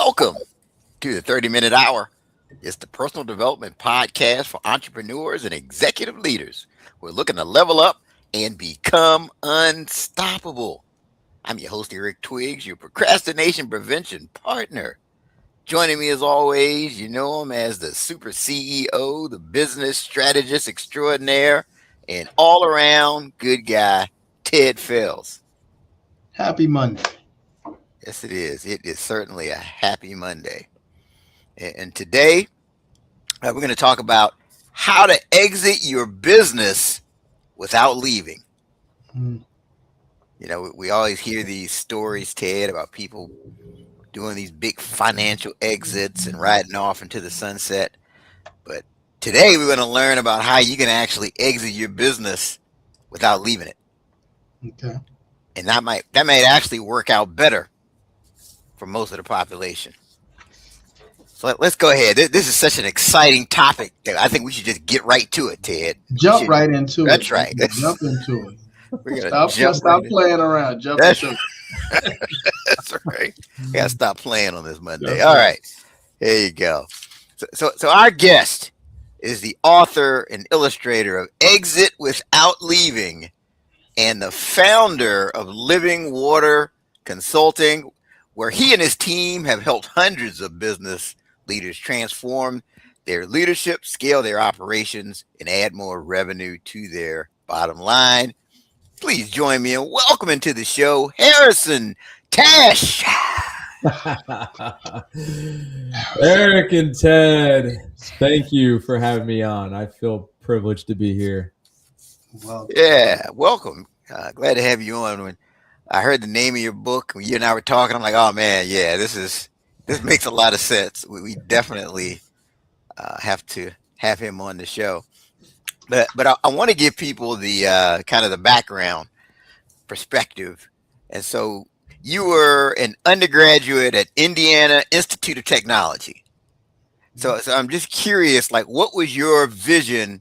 Welcome to the 30-Minute Hour. It's the personal development podcast for entrepreneurs and executive leaders. We're looking to level up and become unstoppable. I'm your host, Eric Twiggs, your procrastination prevention partner. Joining me as always, you know him as the super CEO, the business strategist extraordinaire, and all around good guy, Ted Fells. Happy Monday. Yes, it is. It is certainly a happy Monday. And today, we're going to talk about how to exit your business without leaving. Mm. You know, we always hear these stories, Ted, about people doing these big financial exits and riding off into the sunset. But today, we're going to learn about how you can actually exit your business without leaving it. Okay. And that might actually work out better for most of the population. So let's go ahead. This is such an exciting topic that I think we should just get right to it, Ted. Jump right into it. That's right. Jump into it. We're gonna Stop playing around. Jump into it. That's right. We gotta stop playing on this Monday. All right. There you go. So our guest is the author and illustrator of Exit Without Leaving and the founder of Living Water Consulting, where he and his team have helped hundreds of business leaders transform their leadership, scale their operations, and add more revenue to their bottom line. Please join me in welcoming to the show, Harrison Tash. Eric and Ted, thank you for having me on. I feel privileged to be here. Well, yeah, welcome. Glad to have you on. When I heard the name of your book, when you and I were talking, I'm like, oh man, yeah, this makes a lot of sense. We definitely have to have him on the show. But I want to give people the kind of the background perspective. And so you were an undergraduate at Indiana Institute of Technology. So I'm just curious, like, what was your vision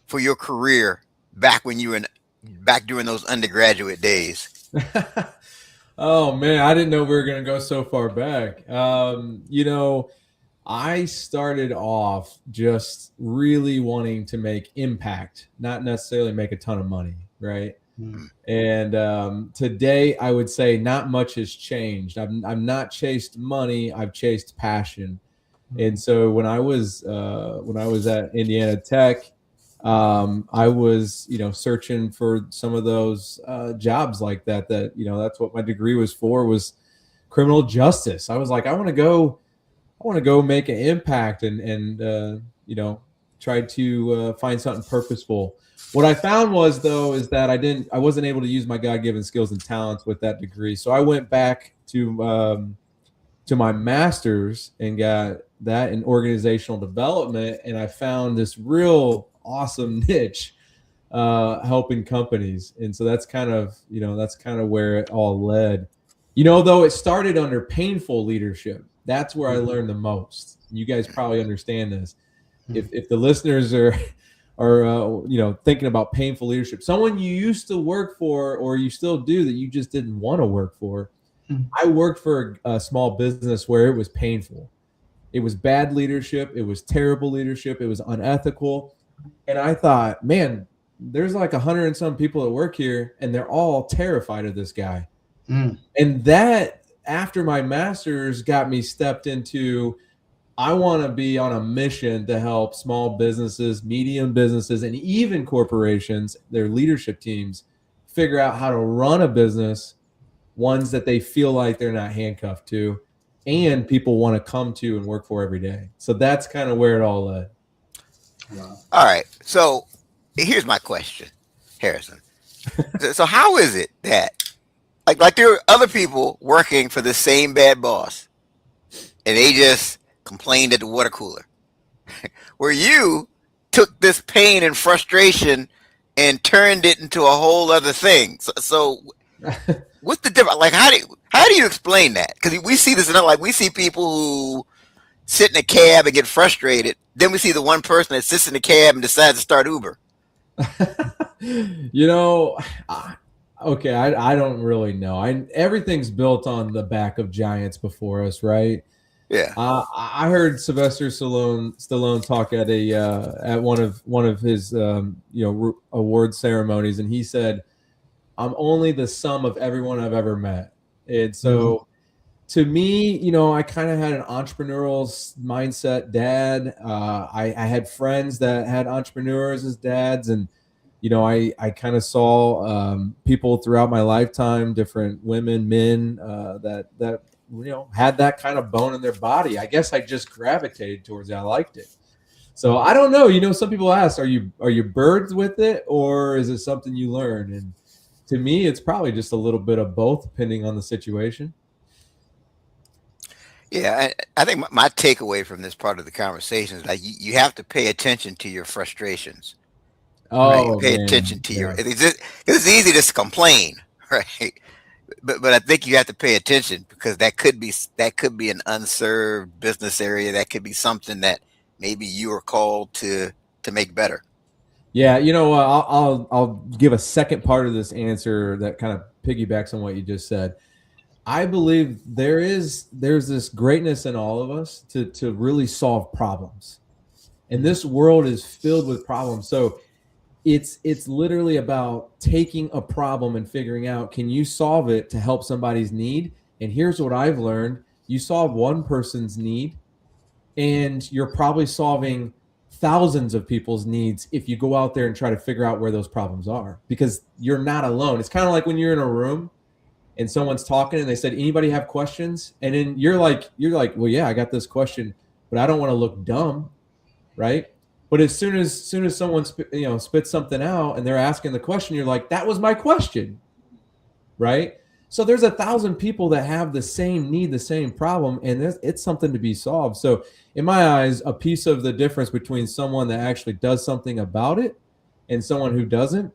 for your career back when you were back during those undergraduate days? Oh man, I didn't know we were going to go so far back. I started off just really wanting to make impact, not necessarily make a ton of money, right? Mm. And today, I would say not much has changed. I've not chased money; I've chased passion. And so when I was at Indiana Tech, I was searching for some of those jobs like that. That's what my degree was for, was criminal justice. I was like, I want to go make an impact and try to find something purposeful. What I found is that I wasn't able to use my God-given skills and talents with that degree. So I went back to my master's and got that in organizational development, and I found this real awesome niche helping companies. And so that's kind of where it all led. Though it started under painful leadership. That's where I learned the most. You guys probably understand this. If the listeners are thinking about painful leadership, someone you used to work for or you still do that you just didn't want to work for. I worked for a small business where it was painful. It was bad leadership. It was terrible leadership. It was unethical. And I thought, man, there's like 100 and some people that work here and they're all terrified of this guy. And that, after my master's, got me stepped into, I want to be on a mission to help small businesses, medium businesses, and even corporations, their leadership teams, figure out how to run a business, ones that they feel like they're not handcuffed to, and people want to come to and work for every day. So that's kind of where it all led. Wow. All right. So here's my question, Harrison. So how is it that like there are other people working for the same bad boss and they just complained at the water cooler, where you took this pain and frustration and turned it into a whole other thing? So what's the difference? Like, how do you explain that? Because we see this, like, we see people who sit in a cab and get frustrated. Then we see the one person that sits in the cab and decides to start Uber. Okay, I don't really know. Everything's built on the back of giants before us, right? Yeah. I heard Sylvester Stallone talk at one of his award ceremonies, and he said, "I'm only the sum of everyone I've ever met." And Mhm. so, to me, I kind of had an entrepreneurial mindset dad. I had friends that had entrepreneurs as dads, and I kind of saw people throughout my lifetime, different women, men that had that kind of bone in their body. I guess I just gravitated towards it. I liked it. So I don't know. Some people ask, are you birds with it, or is it something you learn? And to me, it's probably just a little bit of both, depending on the situation. Yeah, I think my takeaway from this part of the conversation is that you have to pay attention to your frustrations, right? Oh Pay man, attention to your. yeah. It's easy to just complain, right? But I think you have to pay attention because that could be an unserved business area. That could be something that maybe you are called to make better. Yeah, I'll give a second part of this answer that kind of piggybacks on what you just said. I believe there's this greatness in all of us to really solve problems. And this world is filled with problems. So it's literally about taking a problem and figuring out, can you solve it to help somebody's need? And here's what I've learned. You solve one person's need, and you're probably solving thousands of people's needs if you go out there and try to figure out where those problems are, because you're not alone. It's kind of like when you're in a room and someone's talking and they said, anybody have questions? And then you're like, well, yeah, I got this question, but I don't want to look dumb, right? But as soon as someone spits something out and they're asking the question, you're like, that was my question, right? So there's 1,000 people that have the same need, the same problem, and it's something to be solved. So in my eyes, a piece of the difference between someone that actually does something about it and someone who doesn't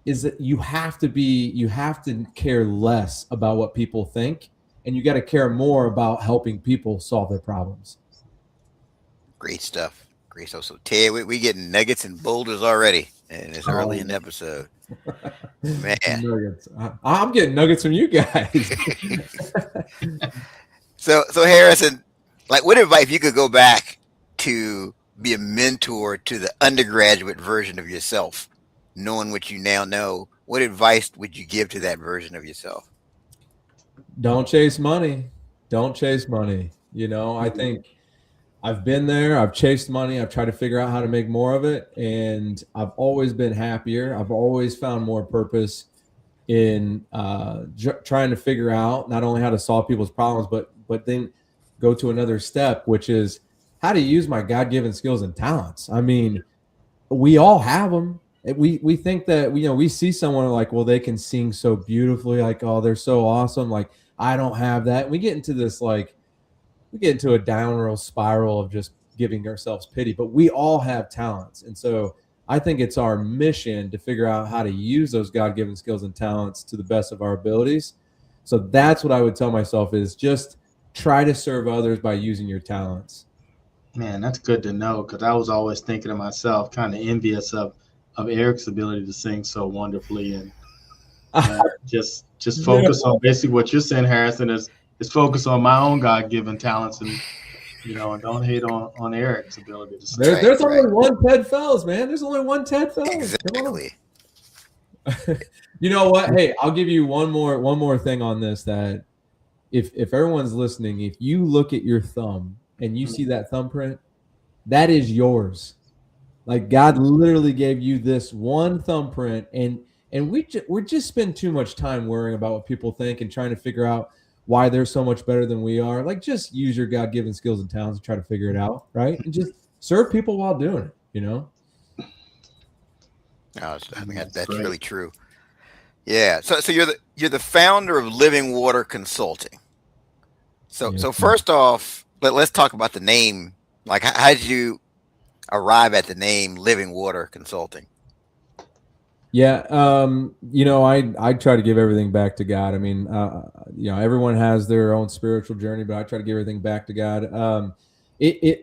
is that you have to care less about what people think, and you got to care more about helping people solve their problems. Great stuff. Great stuff. So Ted, we getting nuggets and boulders already, and it's early in Oh, the episode. Man. Nuggets. I'm getting nuggets from you guys. So Harrison, like, what advice if you could go back to be a mentor to the undergraduate version of yourself, knowing what you now know? What advice would you give to that version of yourself? Don't chase money. Don't chase money. I think I've been there. I've chased money. I've tried to figure out how to make more of it, and I've always been happier. I've always found more purpose in trying to figure out not only how to solve people's problems, but then go to another step, which is how to use my God-given skills and talents. I mean, we all have them. We think that we see someone like, well, they can sing so beautifully, like, oh, they're so awesome. Like, I don't have that. We get into this, like, we get into a downward spiral of just giving ourselves pity. But we all have talents, and so I think it's our mission to figure out how to use those God-given skills and talents to the best of our abilities. So that's what I would tell myself, is just try to serve others by using your talents. man, that's good to know because I was always thinking to myself, kind of envious of Eric's ability to sing so wonderfully, and just Yeah. focus on basically what you're saying, Harrison, is focus on my own God given talents, and and don't hate on Eric's ability to sing. Right, There's right. only one Ted Fells, man. There's only one Ted Fells. Come on. Exactly. You know what? Hey, I'll give you one more thing on this, that if everyone's listening, if you look at your thumb and you see that thumbprint, that is yours. Like, God literally gave you this one thumbprint, and we just spend too much time worrying about what people think and trying to figure out why they're so much better than we are. Like, just use your God-given skills and talents and try to figure it out, right? And just serve people while doing it. No, I think That's that's great. really true. Yeah. So you're the founder of Living Water Consulting. So Yes, so sir. first off, let's talk about the name. Like, how did you arrive at the name Living Water Consulting? Yeah, I try to give everything back to God. I mean, everyone has their own spiritual journey, but I try to give everything back to God.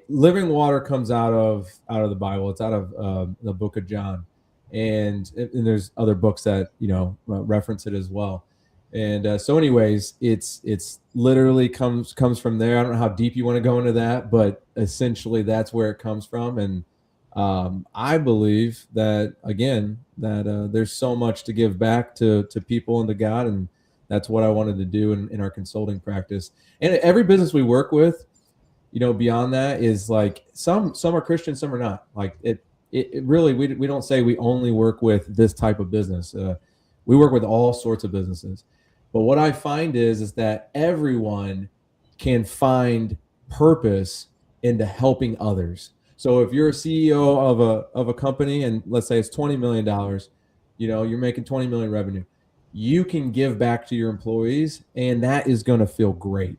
Living water comes out of the Bible. It's out of the book of John, and there's other books that reference it as well. And so anyways, it's literally comes from there. I don't know how deep you want to go into that, but essentially that's where it comes from. And I believe that, again, that there's so much to give back to people and to God, and that's what I wanted to do in our consulting practice. And every business we work with, beyond that is like some are Christian, some are not. Like it really, we don't say we only work with this type of business. We work with all sorts of businesses. But what I find is that everyone can find purpose into helping others. So if you're a CEO of a company, and let's say it's $20 million, you're making 20 million revenue, you can give back to your employees, and that is going to feel great.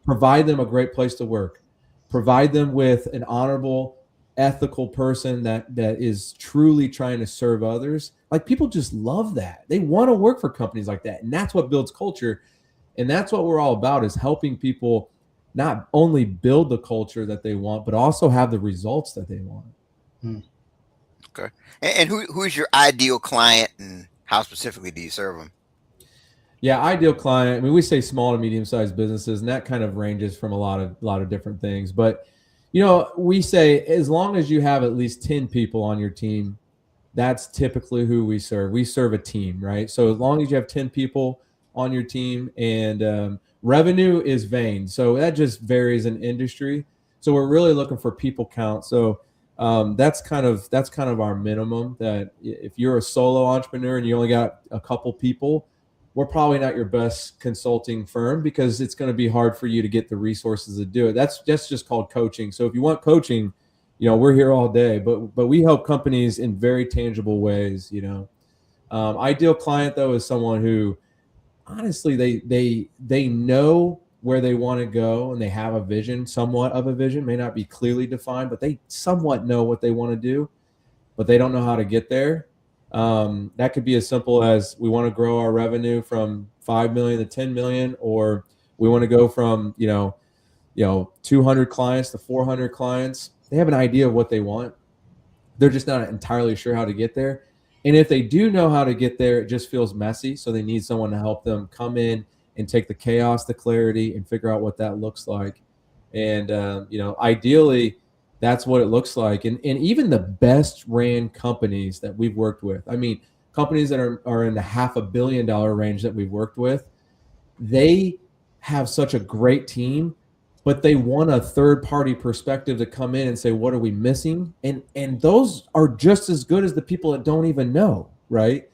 Provide them a great place to work, provide them with an honorable, ethical person that is truly trying to serve others. Like, people just love that. They want to work for companies like that. And that's what builds culture. And that's what we're all about, is helping people not only build the culture that they want, but also have the results that they want. Okay. And who's your ideal client, and how specifically do you serve them? Yeah, ideal client. I mean, we say small to medium-sized businesses, and that kind of ranges from a lot of different things. But we say as long as you have at least 10 people on your team, that's typically who we serve. We serve a team, right? So as long as you have 10 people on your team, and revenue is vain, so that just varies in industry. So we're really looking for people count. So that's kind of our minimum. That if you're a solo entrepreneur and you only got a couple people, we're probably not your best consulting firm, because it's going to be hard for you to get the resources to do it. That's just called coaching. So if you want coaching, we're here all day, but we help companies in very tangible ways. Ideal client, though, is someone who, honestly, they know where they want to go, and they have a vision, somewhat of a vision, may not be clearly defined, but they somewhat know what they want to do, but they don't know how to get there. That could be as simple as, we want to grow our revenue from 5 million to 10 million, or we want to go from 200 clients to 400 clients. They have an idea of what they want. They're just not entirely sure how to get there. And if they do know how to get there, it just feels messy. So they need someone to help them come in and take the chaos to clarity and figure out what that looks like. And ideally, that's what it looks like. And even the best ran companies that we've worked with, I mean, companies that are in the $500 million range that we've worked with, they have such a great team, but they want a third party perspective to come in and say, what are we missing? And those are just as good as the people that don't even know, right?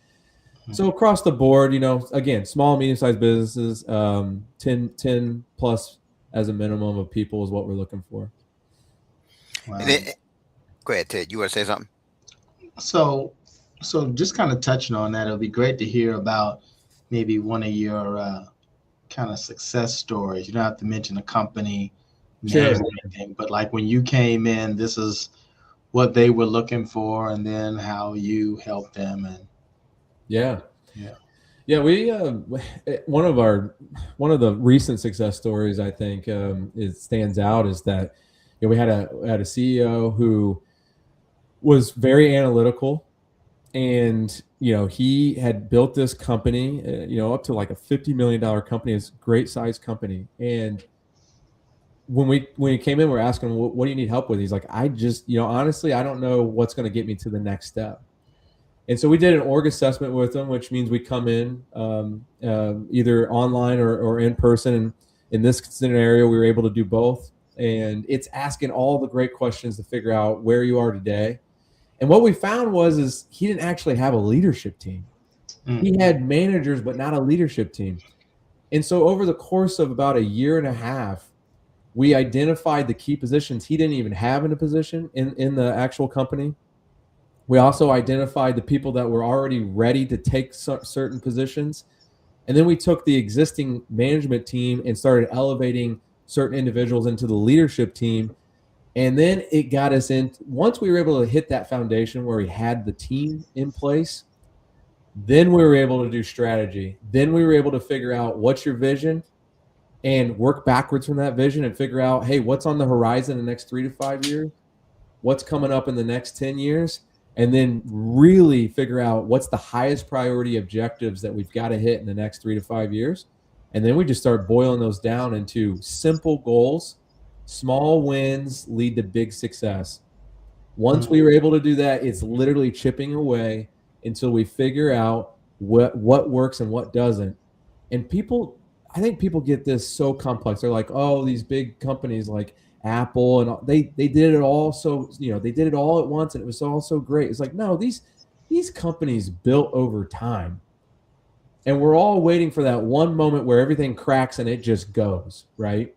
So across the board, again, small, medium-sized businesses, 10 plus as a minimum of people is what we're looking for. Wow. Go ahead, Ted. You want to say something? So just kind of touching on that, it'll be great to hear about maybe one of your kind of success stories. You don't have to mention a company name or anything, but like when you came in, this is what they were looking for, and then how you helped them. And yeah. We one of the recent success stories, I think, it stands out, is that we had a CEO who was very analytical, and he had built this company, up to like a $50 million company. It's a great size company. And when he came in, we're asking him, what do you need help with? He's like, I just, honestly, I don't know what's going to get me to the next step. And so we did an org assessment with him, which means we come in either online or in person. And in this scenario, we were able to do both. And it's asking all the great questions to figure out where you are today. And what we found is he didn't actually have a leadership team. He had managers, but not a leadership team. And so over the course of about a year and a half, we identified the key positions he didn't even have in a position in the actual company. We also identified the people that were already ready to take certain positions. And then we took the existing management team and started elevating certain individuals into the leadership team. And then it got us in. Once we were able to hit that foundation where we had the team in place, then we were able to do strategy. Then we were able to figure out, what's your vision, and work backwards from that vision and figure out, hey, what's on the horizon in the next 3 to 5 years? What's coming up in the next 10 years? and then really figure out what's the highest priority objectives that we've got to hit in the next 3 to 5 years. And then we just start boiling those down into simple goals. Small wins lead to big success. Once we were able to do that, it's literally chipping away until we figure out what works and what doesn't. And I think people get this so complex. They're like, oh, these big companies like Apple and they did it all. So, they did it all at once and it was all so great. It's like, no, these companies built over time. And we're all waiting for that one moment where everything cracks and it just goes, right?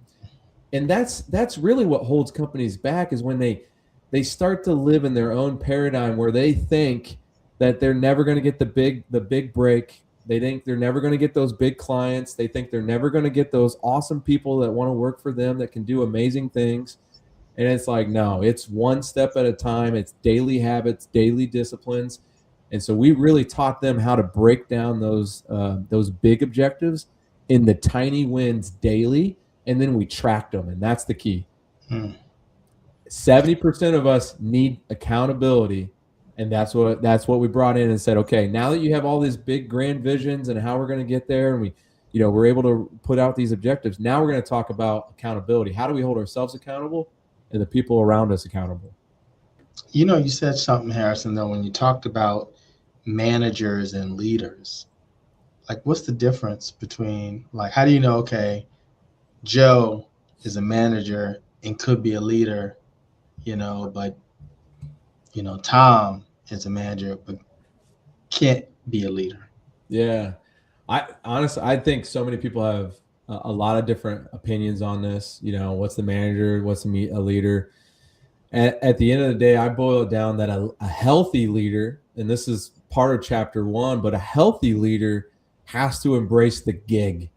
And that's really what holds companies back, is when they start to live in their own paradigm where they think that they're never going to get the big break. They think they're never going to get those big clients. They think they're never going to get those awesome people that want to work for them, that can do amazing things. And it's like, no, it's one step at a time. It's daily habits, daily disciplines. And so we really taught them how to break down those big objectives in the tiny wins daily, and then we tracked them, and that's the key. 70% of us need accountability, and that's what we brought in and said, okay, now that you have all these big grand visions and how we're going to get there, and we're able to put out these objectives, now we're going to talk about accountability. How do we hold ourselves accountable and the people around us accountable? You said something, Harrison, though, when you talked about managers and leaders. Like, what's the difference between, like, how do you know, okay, Joe is a manager and could be a leader, but, Tom is a manager but can't be a leader? Yeah. I think so many people have a lot of different opinions on this. What's the manager? What's a leader? At the end of the day, I boil it down that a healthy leader, and this is part of chapter 1, but a healthy leader has to embrace the gig.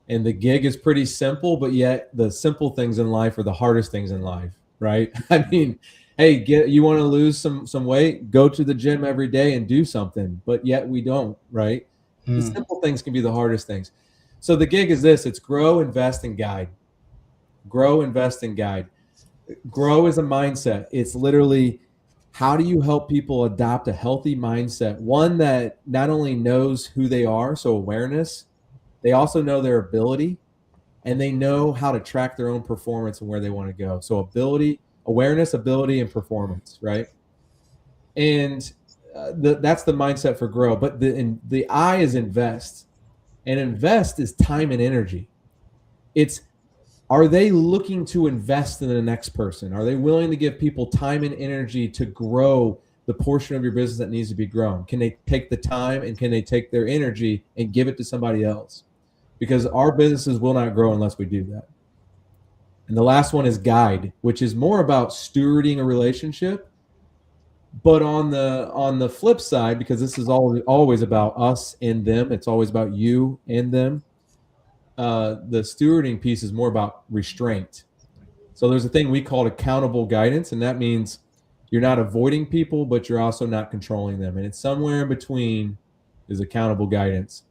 And the gig is pretty simple, but yet the simple things in life are the hardest things in life, right? I mean, hey, you want to lose some weight? Go to the gym every day and do something, but yet we don't, right? The simple things can be the hardest things. So the gig is this: it's grow, invest, and guide. Grow, invest, and guide. Grow is a mindset. It's literally, how do you help people adopt a healthy mindset? One that not only knows who they are, so awareness, they also know their ability, and they know how to track their own performance and where they want to go. So awareness, ability, and performance, right? And that's the mindset for grow. But the I is invest. And invest is time and energy. Are they looking to invest in the next person? Are they willing to give people time and energy to grow the portion of your business that needs to be grown? Can they take the time and can they take their energy and give it to somebody else? Because our businesses will not grow unless we do that. And the last one is guide, which is more about stewarding a relationship. But on the flip side, because this is always about us and them, it's always about you and them. The stewarding piece is more about restraint. So there's a thing we call accountable guidance, and that means you're not avoiding people, but you're also not controlling them. And it's somewhere in between is accountable guidance.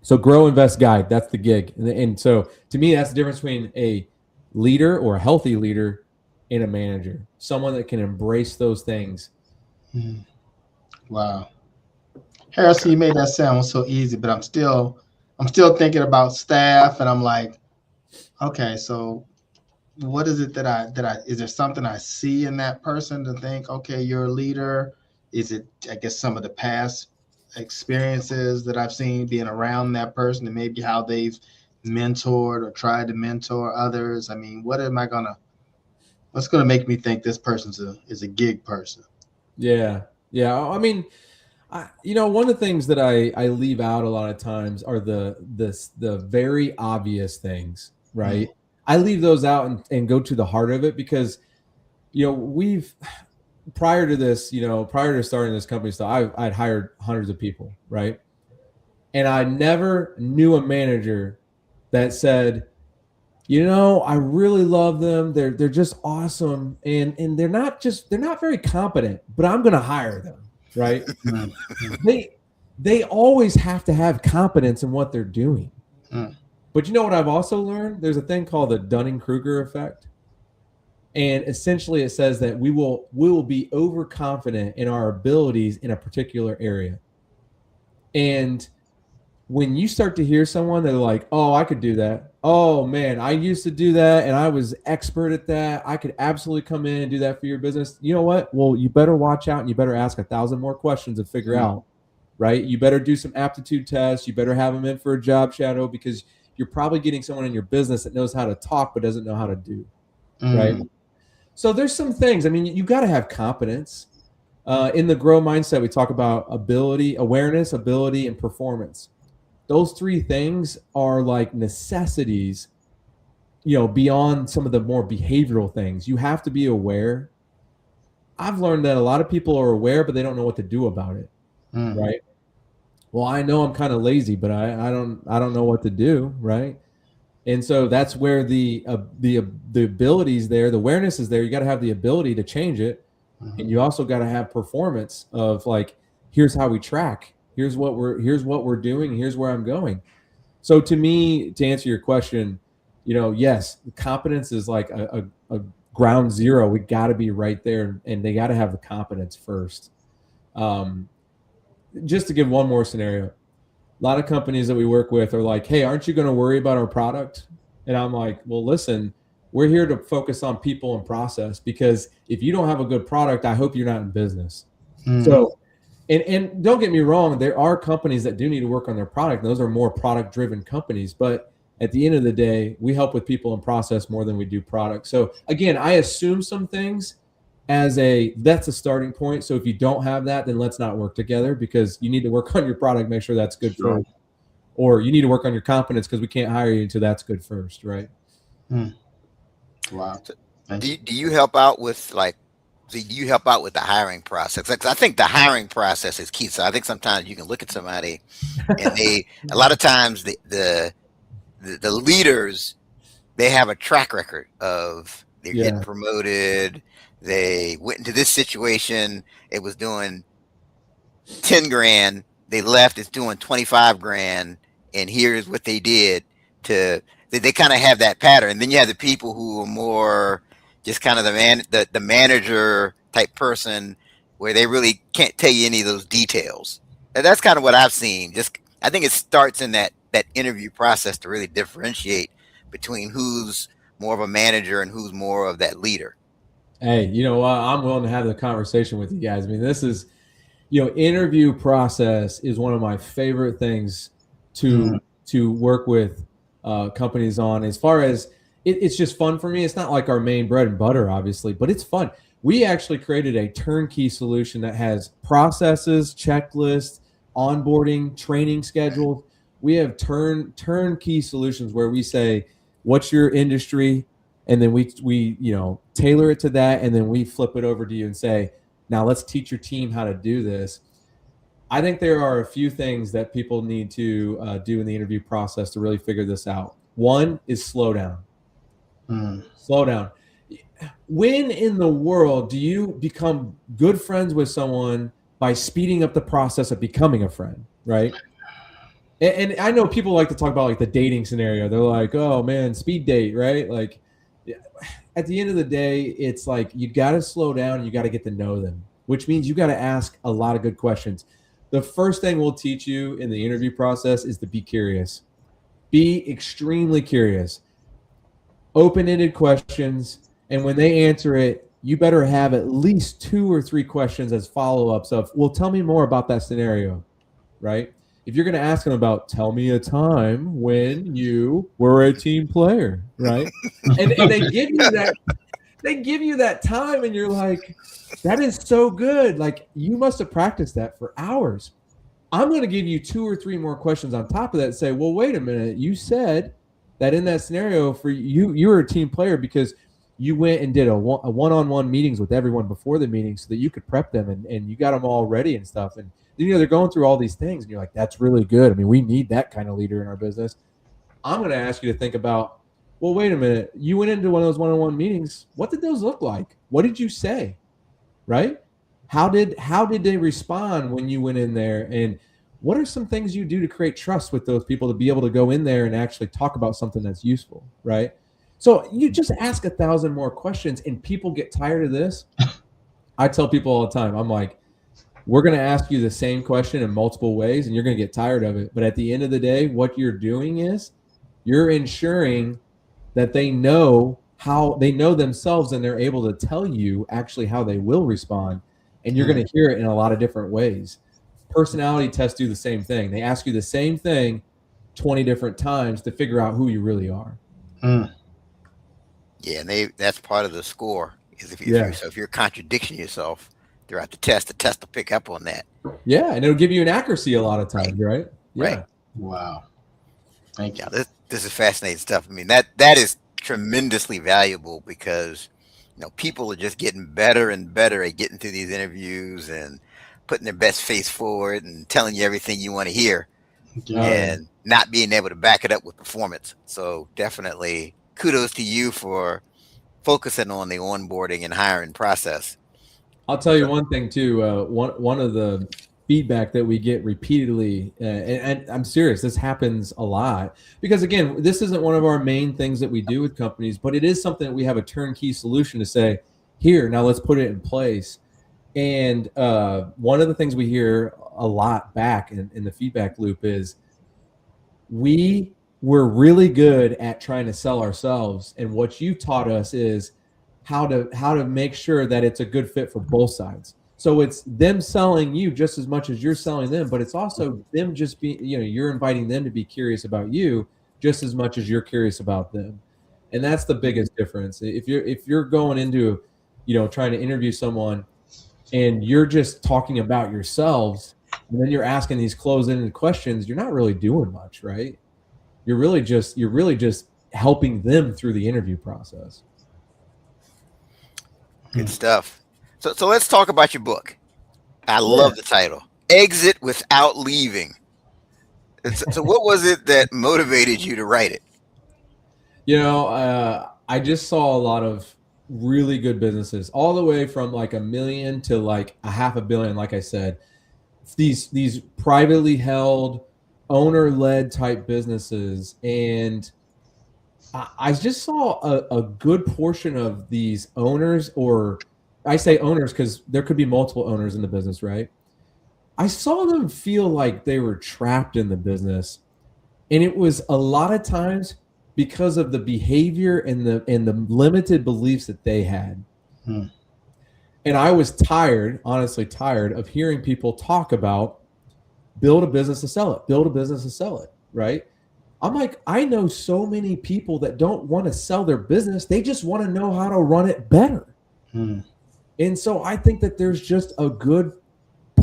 So grow, invest, guide. That's the gig. And so to me, that's the difference between a leader or a healthy leader and a manager. Someone that can embrace those things. Wow. Harrison, you made that sound so easy, but I'm still thinking about staff, and I'm like, okay, so what is it that is there something I see in that person to think, okay, you're a leader? Is it, I guess, some of the past experiences that I've seen being around that person, and maybe how they've mentored or tried to mentor others? I mean, what's going to make me think this person is a gig person? Yeah. I mean, one of the things that I leave out a lot of times are the very obvious things, right? I leave those out and go to the heart of it because, we've prior to starting this company, so I'd hired hundreds of people, right? And I never knew a manager that said, I really love them. They're just awesome, and they're not very competent, but I'm going to hire them, right? They always have to have competence in what they're doing. But you know what I've also learned? There's a thing called the Dunning-Kruger effect. And essentially it says that we will be overconfident in our abilities in a particular area. And when you start to hear someone that are like, oh, I could do that. Oh man, I used to do that and I was expert at that. I could absolutely come in and do that for your business. You know what? Well, you better watch out and you better ask 1,000 more questions and figure out, right? You better do some aptitude tests. You better have them in for a job shadow, because you're probably getting someone in your business that knows how to talk but doesn't know how to do, right? So there's some things. I mean, you got to have competence. In the grow mindset, we talk about ability, awareness, ability, and performance. Those three things are like necessities, beyond some of the more behavioral things. You have to be aware. I've learned that a lot of people are aware, but they don't know what to do about it. Right. Well, I know I'm kind of lazy, but I don't know what to do. Right. And so that's where the ability is there. The awareness is there. You got to have the ability to change it. And you also got to have performance of like, here's how we track. Here's what we're doing. Here's where I'm going. So to me, to answer your question, yes, the competence is like a ground zero. We got to be right there, and they got to have the competence first. Just to give one more scenario, a lot of companies that we work with are like, hey, aren't you going to worry about our product? And I'm like, well, listen, we're here to focus on people and process, because if you don't have a good product, I hope you're not in business. So, and don't get me wrong, there are companies that do need to work on their product. Those are more product driven companies. But at the end of the day, we help with people and process more than we do product. So again, I assume some things that's a starting point. So if you don't have that, then let's not work together, because you need to work on your product, make sure that's good first. Or you need to work on your competence, because we can't hire you until that's good first, right? Wow. Do you help out with do you help out with the hiring process? Because I think the hiring process is key. So I think sometimes you can look at somebody and a lot of times the leaders, they have a track record of they're getting promoted. They went into this situation. It was doing 10 grand. They left. It's doing 25 grand. And here's what they did they kind of have that pattern. And then you have the people who are more just kind of the manager type person, where they really can't tell you any of those details. And that's kind of what I've seen. I think it starts in that interview process to really differentiate between who's more of a manager and who's more of that leader. Hey, you know what? I'm willing to have the conversation with you guys. I mean, this is, interview process is one of my favorite things to work with companies on. As far as it's just fun for me. It's not like our main bread and butter, obviously, but it's fun. We actually created a turnkey solution that has processes, checklists, onboarding, training schedules. We have turnkey solutions where we say, what's your industry? And then we tailor it to that, and then we flip it over to you and say, now let's teach your team how to do this. I think there are a few things that people need to do in the interview process to really figure this out. One is slow down. Slow down. When in the world do you become good friends with someone by speeding up the process of becoming a friend, right? And I know people like to talk about like the dating scenario. They're like, oh man, speed date, right? Like, at the end of the day, it's like you got to slow down and you got to get to know them, which means you got to ask a lot of good questions. The first thing we'll teach you in the interview process is to be curious. Be extremely curious. Open-ended questions, and when they answer it, you better have at least 2 or 3 questions as follow-ups of, well, tell me more about that scenario, right? If you're going to ask them about, tell me a time when you were a team player, right? and they give you that time, and you're like, that is so good. Like, you must have practiced that for hours. I'm going to give you 2 or 3 more questions on top of that and say, well, wait a minute. You said that in that scenario for you were a team player because you went and did a one-on-one meetings with everyone before the meeting so that you could prep them and you got them all ready and stuff. And they're going through all these things, and you're like, that's really good. I mean, we need that kind of leader in our business. I'm going to ask you to think about, well, wait a minute. You went into one of those one-on-one meetings. What did those look like? What did you say? Right? How did they respond when you went in there? And what are some things you do to create trust with those people to be able to go in there and actually talk about something that's useful, right? So you just ask 1,000 more questions and people get tired of this. I tell people all the time, I'm like, we're going to ask you the same question in multiple ways and you're going to get tired of it. But at the end of the day, what you're doing is you're ensuring that they know themselves and they're able to tell you actually how they will respond. And you're going to hear it in a lot of different ways. Personality tests do the same thing. They ask you the same thing 20 different times to figure out who you really are. Yeah, and that's part of the score. Is if you're contradicting yourself throughout the test will pick up on that. Yeah, and it'll give you an accuracy a lot of times, right? Yeah. Right. Wow. Thank you. This is fascinating stuff. I mean, that is tremendously valuable because people are just getting better and better at getting through these interviews and putting their best face forward and telling you everything you want to hear and not being able to back it up with performance. So definitely kudos to you for focusing on the onboarding and hiring process. I'll tell you one thing too. One of the feedback that we get repeatedly, and I'm serious, this happens a lot because again, this isn't one of our main things that we do with companies, but it is something that we have a turnkey solution to say, here, now let's put it in place. And one of the things we hear a lot back in the feedback loop is we were really good at trying to sell ourselves, and what you taught us is how to make sure that it's a good fit for both sides. So it's them selling you just as much as you're selling them, but it's also them just being, you're inviting them to be curious about you just as much as you're curious about them. And that's the biggest difference. If you're going into, trying to interview someone and you're just talking about yourselves and then you're asking these closed-ended questions, you're not really doing much, right? You're really just helping them through the interview process. Good stuff. So let's talk about your book. I love the title, Exit Without Leaving. So what was it that motivated you to write it? I just saw a lot of really good businesses all the way from like $1 million to like $500 million. Like I said, these privately held, owner-led type businesses. And I just saw a good portion of these owners, or I say owners because there could be multiple owners in the business, right? I saw them feel like they were trapped in the business. And it was a lot of times because of the behavior and the limited beliefs that they had. And I was honestly tired of hearing people talk about build a business to sell it, right? I'm like, I know so many people that don't want to sell their business. They just want to know how to run it better. And so I think that there's just a good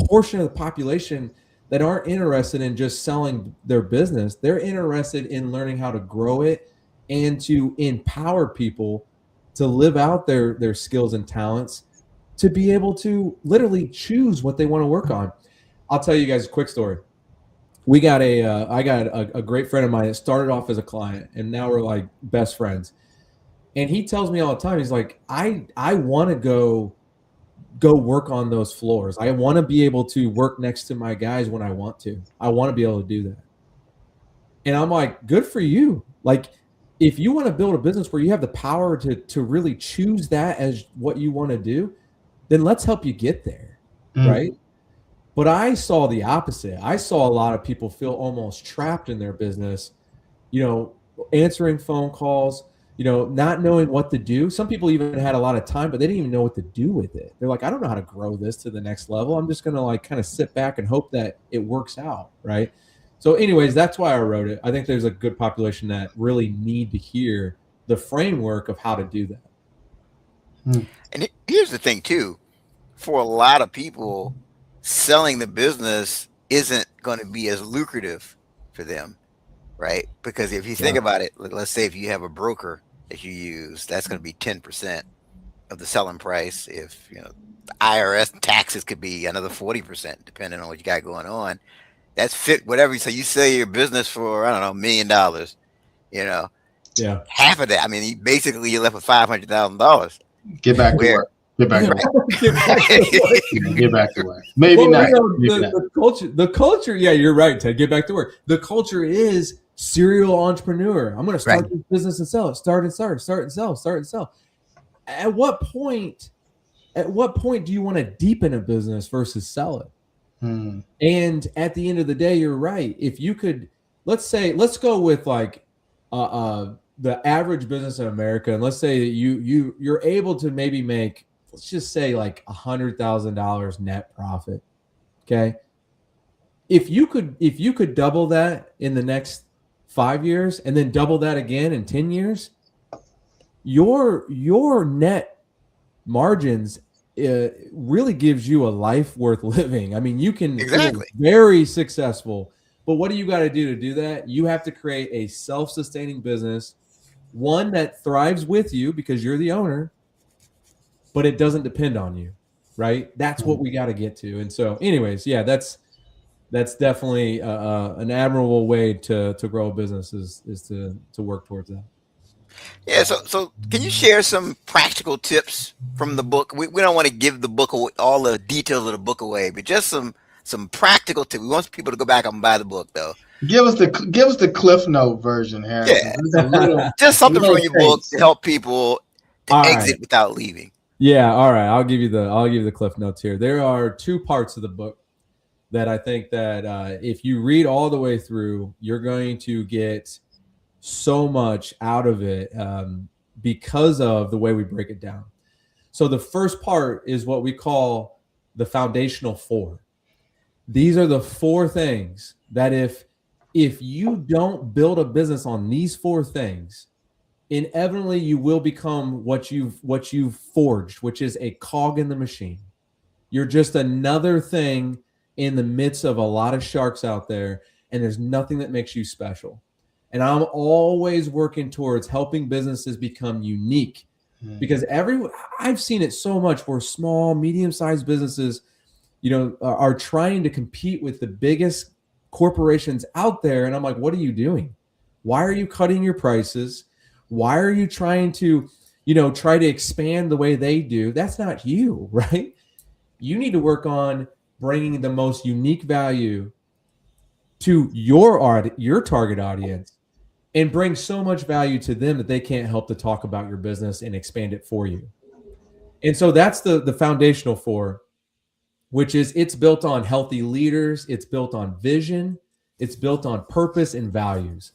portion of the population that aren't interested in just selling their business. They're interested in learning how to grow it and to empower people to live out their skills and talents, to be able to literally choose what they want to work on. I'll tell you guys a quick story. I got a great friend of mine that started off as a client, and now we're like best friends. And he tells me all the time, he's like, I want to go work on those floors. I want to be able to work next to my guys when I want to. I want to be able to do that. And I'm like, good for you. Like, if you want to build a business where you have the power to really choose that as what you want to do, then let's help you get there, right? But I saw the opposite. I saw a lot of people feel almost trapped in their business, answering phone calls, not knowing what to do. Some people even had a lot of time, but they didn't even know what to do with it. They're like, I don't know how to grow this to the next level. I'm just going to like kind of sit back and hope that it works out, right? So anyways, that's why I wrote it. I think there's a good population that really need to hear the framework of how to do that. And here's the thing too, for a lot of people, selling the business isn't going to be as lucrative for them, right? Because if you think about it, let's say if you have a broker that you use, that's going to be 10% of the selling price. If the IRS taxes could be another 40%, depending on what you got going on. That's fit whatever. So you sell your business for, I don't know, $1 million, half of that. I mean, basically you're left with $500,000. Get back to work. Get back to work. Get back to work. Maybe not. The culture. Yeah, you're right, Ted. Get back to work. The culture is serial entrepreneur. I'm going to Right. start this business and sell it. Start and sell. At what point do you want to deepen a business versus sell it? And at the end of the day, you're right. If you could, let's go with like the average business in America, and let's say that you're able to maybe make, let's just say like $100,000 net profit. Okay. If you could double that in the next 5 years and then double that again in 10 years, your net margins really gives you a life worth living. I mean, you can feel Exactly. very successful, but what do you got to do that? You have to create a self-sustaining business, one that thrives with you because you're the owner, but it doesn't depend on you, right? That's what we got to get to. And so, anyways, yeah, that's definitely an admirable way to grow a business is to work towards that. Yeah. So can you share some practical tips from the book? We don't want to give the book away, all the details of the book away, but just some practical tips. We want people to go back and buy the book, though. Give us the Cliff Note version, Harrison. Yeah. There's Just a something from little your book taste. to help people to All exit right. without leaving. Yeah, all right. I'll give you the cliff notes here. There are two parts of the book that I think that if you read all the way through, you're going to get so much out of it because of the way we break it down. So the first part is what we call the foundational four. These are the four things that if you don't build a business on these four things, inevitably you will become what you've forged, which is a cog in the machine. You're just another thing in the midst of a lot of sharks out there, and there's nothing that makes you special. And I'm always working towards helping businesses become unique because I've seen it so much where small, medium-sized businesses, are trying to compete with the biggest corporations out there. And I'm like, what are you doing? Why are you cutting your prices? Why are you trying to, try to expand the way they do? That's not you, right? You need to work on bringing the most unique value to your target audience and bring so much value to them that they can't help to talk about your business and expand it for you. And so that's the foundational four, which is it's built on healthy leaders, it's built on vision, it's built on purpose and values.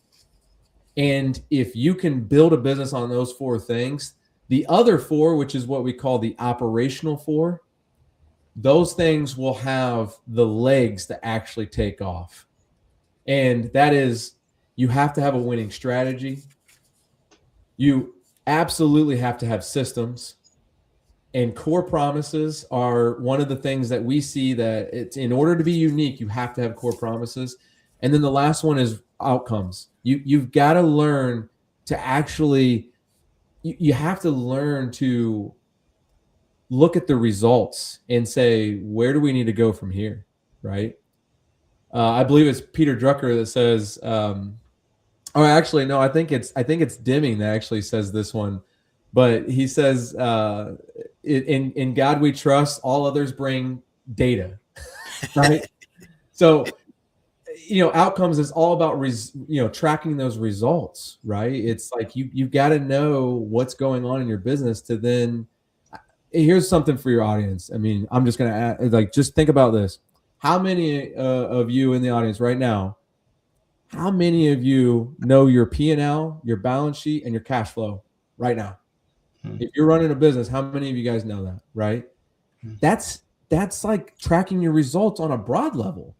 And if you can build a business on those four things, the other four, which is what we call the operational four, those things will have the legs to actually take off. And that is, you have to have a winning strategy. You absolutely have to have systems. And core promises are one of the things that we see that it's in order to be unique, you have to have core promises. And then the last one is outcomes. You've got to learn to actually, you have to learn to look at the results and say, where do we need to go from here? Right. I believe it's Peter Drucker that says, oh, actually, no, I think it's Deming that actually says this one, but he says, in God we trust, all others bring data, right? So, outcomes is all about, tracking those results, right? It's like you've got to know what's going on in your business to then, here's something for your audience. I mean, I'm just going to add, just think about this. How many of you in the audience right now, how many of you know your P&L, your balance sheet, and your cash flow right now? If you're running a business, how many of you guys know that, right? That's like tracking your results on a broad level.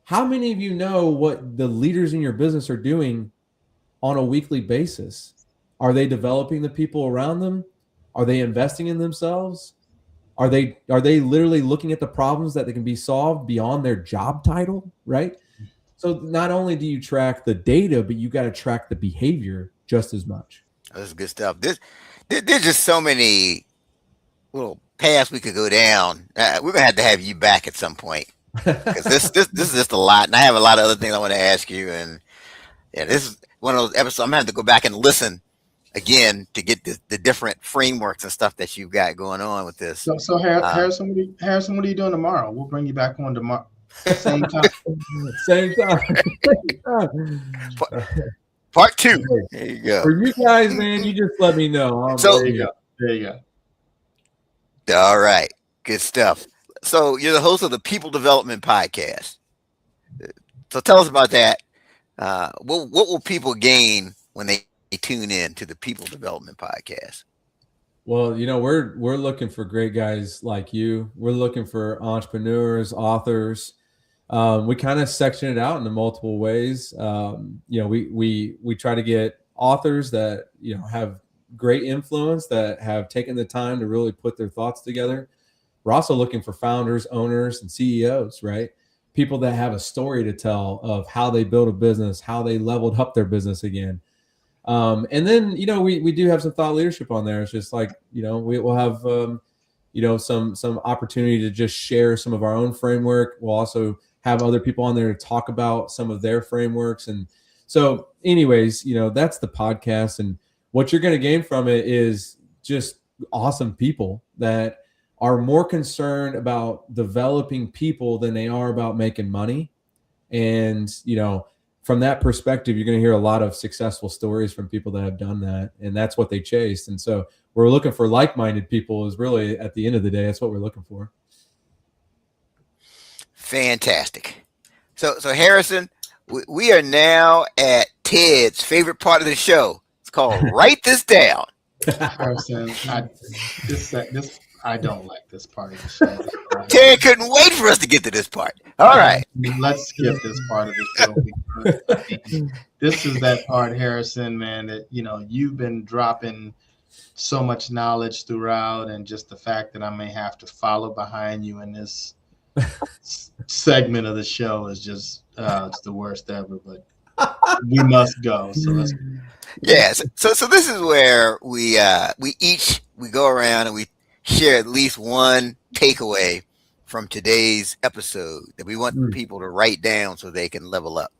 How many of you know what the leaders in your business are doing on a weekly basis? Are they developing the people around them? Are they investing in themselves? Are they literally looking at the problems that they can be solved beyond their job title, right? So not only do you track the data, but you got to track the behavior just as much. That's good stuff. There's just so many little paths we could go down. We're gonna have to have you back at some point because this is just a lot, and I have a lot of other things I want to ask you. And yeah, this is one of those episodes I'm gonna have to go back and listen again to get the different frameworks and stuff that you've got going on with this. So Harrison, what are you doing tomorrow? We'll bring you back on tomorrow. Same time. Same time. Part two. There you go. For you guys, man, you just let me know. So, There I'm you here. go. There you go. all right, good stuff. So, you're the host of the People Development Podcast. So, tell us about that. What will people gain when they tune in to the People Development Podcast? Well, we're looking for great guys like you. We're looking for entrepreneurs, authors. We kind of section it out into multiple ways. We try to get authors that have great influence, that have taken the time to really put their thoughts together. We're also looking for founders, owners, and CEOs, right? People that have a story to tell of how they built a business, how they leveled up their business again. And then, we do have some thought leadership on there. It's just like, we'll have, some opportunity to just share some of our own framework. We'll also have other people on there to talk about some of their frameworks. And so anyways, that's the podcast. And what you're going to gain from it is just awesome people that are more concerned about developing people than they are about making money. And, from that perspective, you're going to hear a lot of successful stories from people that have done that. And that's what they chased. And so we're looking for like-minded people is really, at the end of the day, that's what we're looking for. Fantastic. So Harrison, we are now at Ted's favorite part of the show. It's called Write This Down. Harrison, I don't like this part of the show. Ted couldn't wait for us to get to this part. All right. Let's skip this part of the show. Because this is that part, Harrison, man, that you've been dropping so much knowledge throughout, and just the fact that I may have to follow behind you in this segment of the show is just it's the worst ever. But we must go. So let's. Yes. So this is where we go around and we share at least one takeaway from today's episode that we want people to write down so they can level up.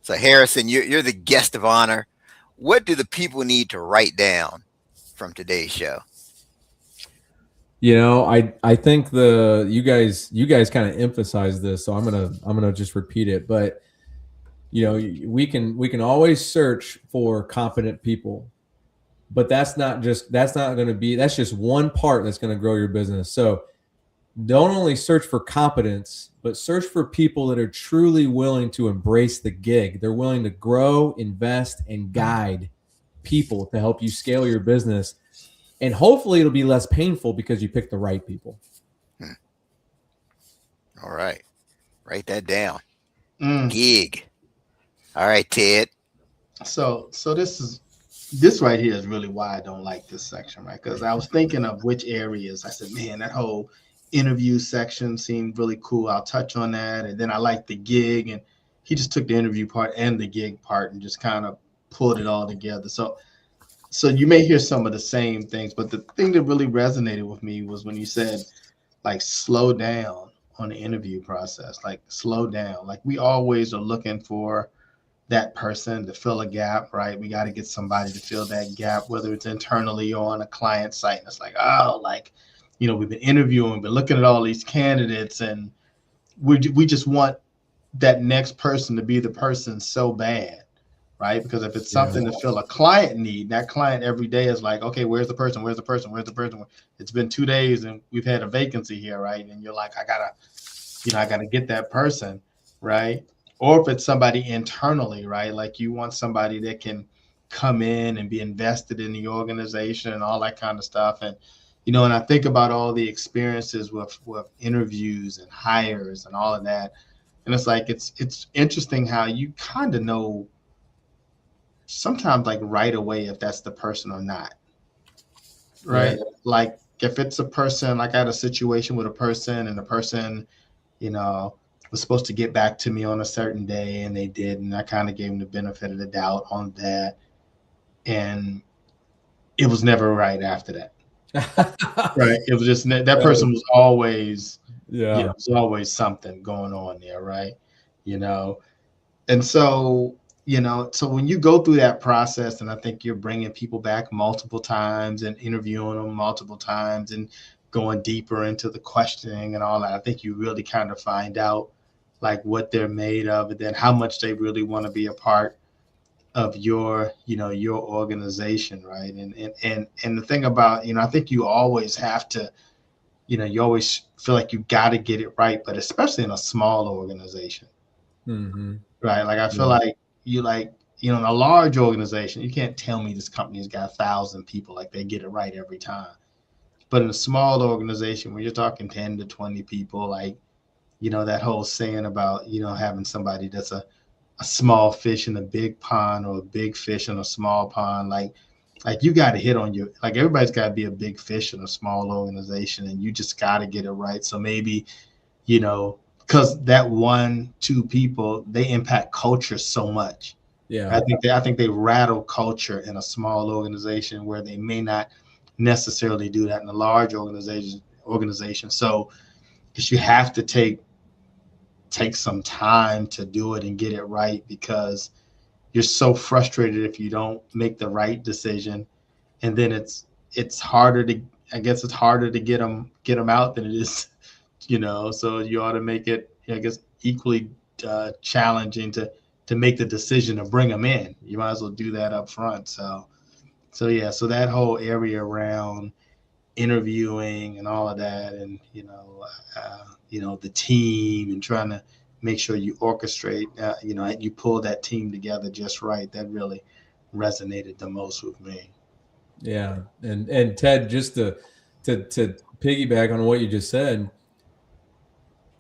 So Harrison, you're the guest of honor. What do the people need to write down from today's show? I think you guys kind of emphasize this, so I'm gonna just repeat it. But we can always search for competent people, but that's just one part that's going to grow your business. So don't only search for competence, but search for people that are truly willing to embrace the gig. They're willing to grow, invest, and guide people to help you scale your business. And hopefully it'll be less painful because you pick the right people. All right. Write that down. Gig. All right, Ted. So this right here is really why I don't like this section, right? Because I was thinking of which areas. I said, man, that whole interview section seemed really cool. I'll touch on that. And then I like the gig, and he just took the interview part and the gig part and just kind of pulled it all together. So you may hear some of the same things, but the thing that really resonated with me was when you said, like, slow down on the interview process, like slow down. Like, we always are looking for that person to fill a gap, right? We got to get somebody to fill that gap, whether it's internally or on a client site. And it's like, we've been interviewing, we've been looking at all these candidates, and we just want that next person to be the person so bad, right? Because if it's something to fill a client need, that client every day is like, okay, where's the person? Where's the person? Where's the person? It's been 2 days and we've had a vacancy here, right? And you're like, I gotta get that person, right? Or if it's somebody internally, right? Like, you want somebody that can come in and be invested in the organization and all that kind of stuff. And, and I think about all the experiences with interviews and hires and all of that. And it's like, it's interesting how you kind of know sometimes, like, right away if that's the person or not, right? Yeah. Like, if it's a person, like I had a situation with a person, and the person, was supposed to get back to me on a certain day, and they did, and I kind of gave them the benefit of the doubt on that, and it was never right after that. Right? It was just that person was always, it was always something going on there, right? And so so when you go through that process, and I think you're bringing people back multiple times and interviewing them multiple times and going deeper into the questioning and all that, I think you really kind of find out like what they're made of, and then how much they really want to be a part of your, your organization, right? And the thing about, I think you always have to, you always feel like you got to get it right, but especially in a small organization, Mm-hmm. right? Like I feel Yeah. like in a large organization, you can't tell me this company's got 1,000 people, like they get it right every time. But in a small organization, when you're talking 10 to 20 people, like, that whole saying about, having somebody that's a small fish in a big pond, or a big fish in a small pond, like you got to hit on your, like everybody's got to be a big fish in a small organization, and you just got to get it right. So maybe, because that 1, 2 people, they impact culture so much. Yeah. I think they rattle culture in a small organization where they may not necessarily do that in a large organization. So because you have to take some time to do it and get it right, because you're so frustrated if you don't make the right decision, and then it's harder to, I guess it's harder to get them out than it is, so you ought to make it, I guess, equally challenging to make the decision to bring them in. You might as well do that up front. So yeah, so that whole area around interviewing and all of that, and the team, and trying to make sure you orchestrate, you pull that team together just right. That really resonated the most with me. Yeah. And Ted, just to piggyback on what you just said,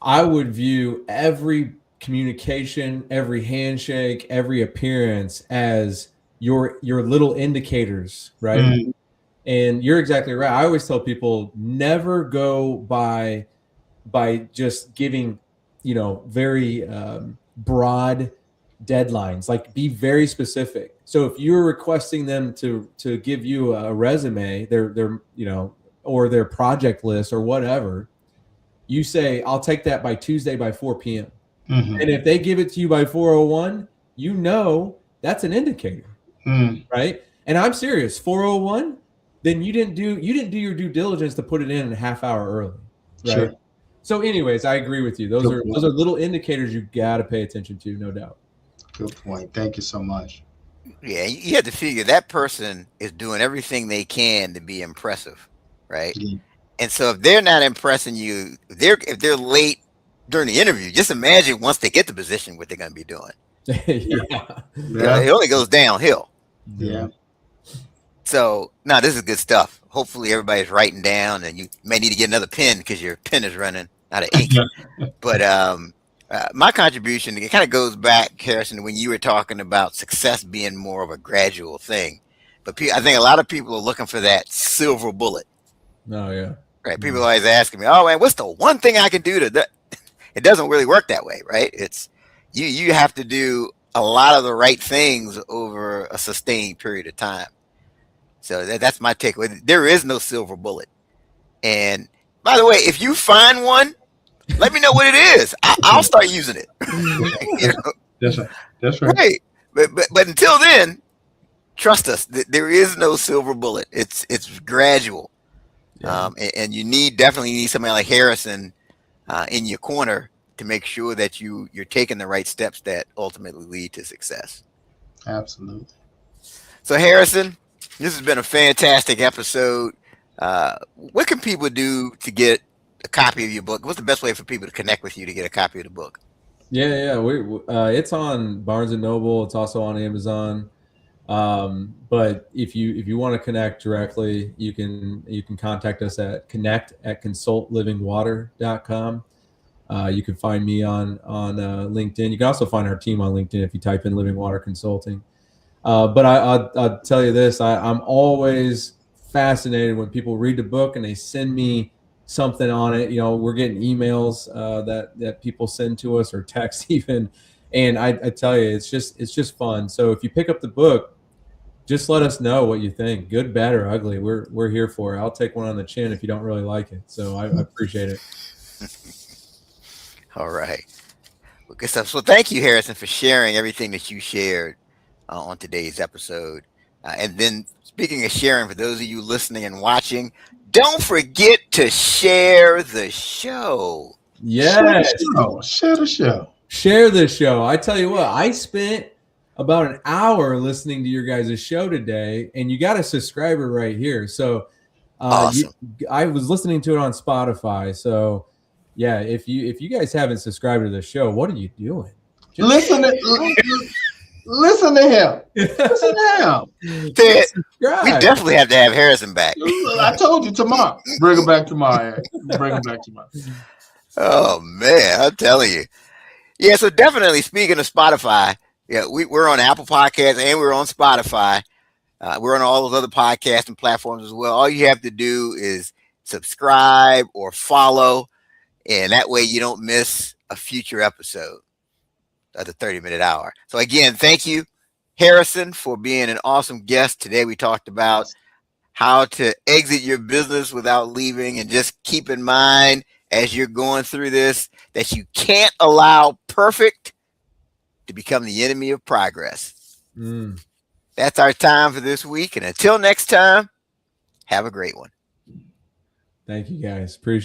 I would view every communication, every handshake, every appearance as your little indicators, right? Mm, And you're exactly right. I always tell people never go by just giving, very broad deadlines. Like, be very specific. So if you're requesting them to give you a resume, their or their project list or whatever, you say, I'll take that by Tuesday by 4 p.m. mm-hmm, And if they give it to you by 4:01, that's an indicator, mm, right? And I'm serious, 4:01, then you didn't do your due diligence to put it in a half hour early, right? sure. So, anyways, I agree with you. Those Good are those point. are little indicators you got to pay attention to, no doubt. Good point. Thank you so much. Yeah, you have to figure that person is doing everything they can to be impressive, right? Yeah. And so if they're not impressing you, if they're late during the interview, just imagine once they get the position what they're going to be doing. Yeah. Yeah. It only goes downhill. Yeah. So now this is good stuff. Hopefully everybody's writing down, and you may need to get another pen because your pen is running out of ink. But my contribution, it kind of goes back, Harrison, when you were talking about success being more of a gradual thing. But I think a lot of people are looking for that silver bullet, Oh, yeah. right? People are always asking me, "Oh man, what's the one thing I can do to that?" It doesn't really work that way, right? It's you have to do a lot of the right things over a sustained period of time. So that's my takeaway. There is no silver bullet. And by the way, if you find one, let me know what it is. I'll start using it. you know, That's right. That's right. right? But until then, trust us. There is no silver bullet. It's gradual, Yeah. and you definitely need somebody like Harrison in your corner to make sure that you're taking the right steps that ultimately lead to success. Absolutely. So Harrison, this has been a fantastic episode. What can people do to get a copy of your book? What's the best way for people to connect with you to get a copy of the book? Yeah. It's on Barnes and Noble. It's also on Amazon. But if you want to connect directly, you can contact us at connect@consultlivingwater.com. You can find me on LinkedIn. You can also find our team on LinkedIn if you type in Living Water Consulting. But I'll tell you this: I'm always fascinated when people read the book and they send me something on it. We're getting emails that people send to us, or text even, and I tell you, it's just fun. So if you pick up the book, just let us know what you think, good, bad, or ugly. We're here for it. I'll take one on the chin if you don't really like it. So I appreciate it. All right. Well, good stuff. So thank you, Harrison, for sharing everything that you shared on today's episode. And then, speaking of sharing, for those of you listening and watching, don't forget to share the show. Yes. Share the show. Share this show. I tell you what, I spent about an hour listening to your guys' show today, and you got a subscriber right here. So Awesome. I was listening to it on Spotify. So yeah, if you guys haven't subscribed to the show, what are you doing? Listen to him. Listen to him. Ted, we definitely have to have Harrison back. I told you tomorrow. Bring him back tomorrow, Eric. Bring him back tomorrow. Oh man, I'm telling you. Yeah, so definitely speaking of Spotify, yeah, we're on Apple Podcasts and we're on Spotify. We're on all those other podcasting platforms as well. All you have to do is subscribe or follow, and that way you don't miss a future episode of the 30-minute hour. So again, thank you, Harrison, for being an awesome guest. Today we talked about how to exit your business without leaving, and just keep in mind as you're going through this that you can't allow perfect to become the enemy of progress. That's our time for this week. And until next time, have a great one. Thank you guys. Appreciate it.